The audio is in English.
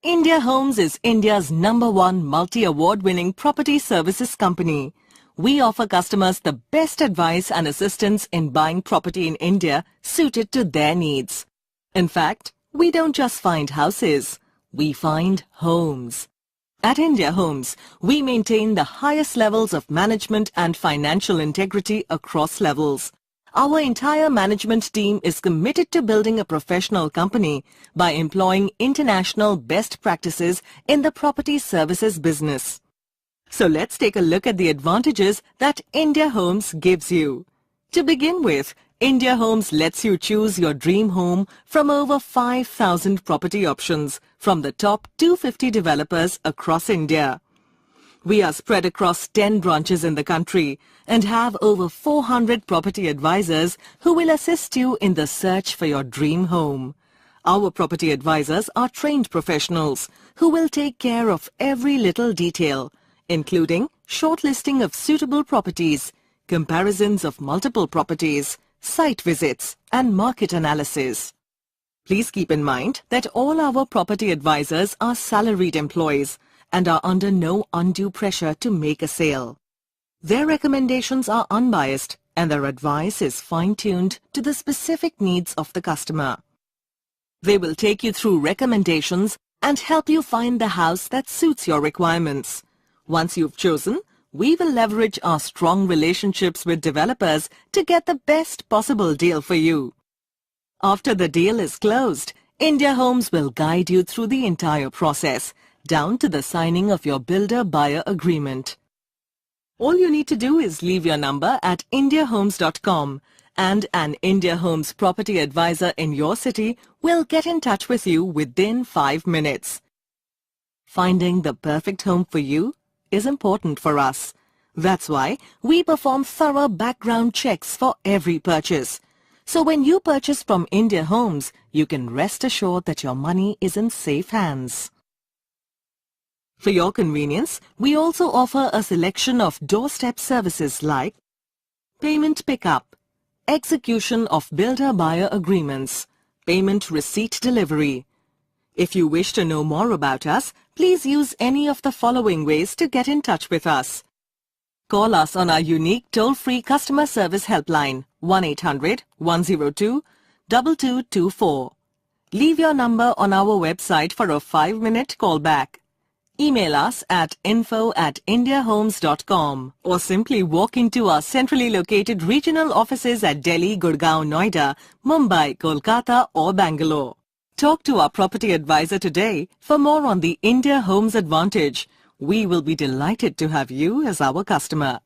India Homes is India's #1 multi-award-winning property services company. We offer customers the best advice and assistance in buying property in India suited to their needs. In fact, we don't just find houses, we find homes. At India Homes, we maintain the highest levels of management and financial integrity across levels. Our entire management team is committed to building a professional company by employing international best practices in the property services business. So let's take a look at the advantages that India Homes gives you. To begin with, India Homes lets you choose your dream home from over 5,000 property options from the top 250 developers across India. We are spread across 10 branches in the country and have over 400 property advisors who will assist you in the search for your dream home. Our property advisors are trained professionals who will take care of every little detail, including shortlisting of suitable properties, comparisons of multiple properties, site visits, and market analysis. Please keep in mind that all our property advisors are salaried employees and are under no undue pressure to make a sale. Their recommendations are unbiased and their advice is fine-tuned to the specific needs of the customer. They will take you through recommendations and help you find the house that suits your requirements. Once you've chosen, we will leverage our strong relationships with developers to get the best possible deal for you. After the deal is closed, India Homes will guide you through the entire process, down to the signing of your builder-buyer agreement. All you need to do is leave your number at indiahomes.com and an India Homes property advisor in your city will get in touch with you within 5 minutes. Finding the perfect home for you is important for us. That's why we perform thorough background checks for every purchase. So when you purchase from India Homes, you can rest assured that your money is in safe hands. For your convenience, we also offer a selection of doorstep services like payment pickup, execution of builder-buyer agreements, payment receipt delivery. If you wish to know more about us, please use any of the following ways to get in touch with us. Call us on our unique toll-free customer service helpline 1-800-102-2224. Leave your number on our website for a 5-minute callback. Email us at info@indiahomes.com or simply walk into our centrally located regional offices at Delhi, Gurgaon, Noida, Mumbai, Kolkata or Bangalore. Talk to our property advisor today for more on the India Homes advantage. We will be delighted to have you as our customer.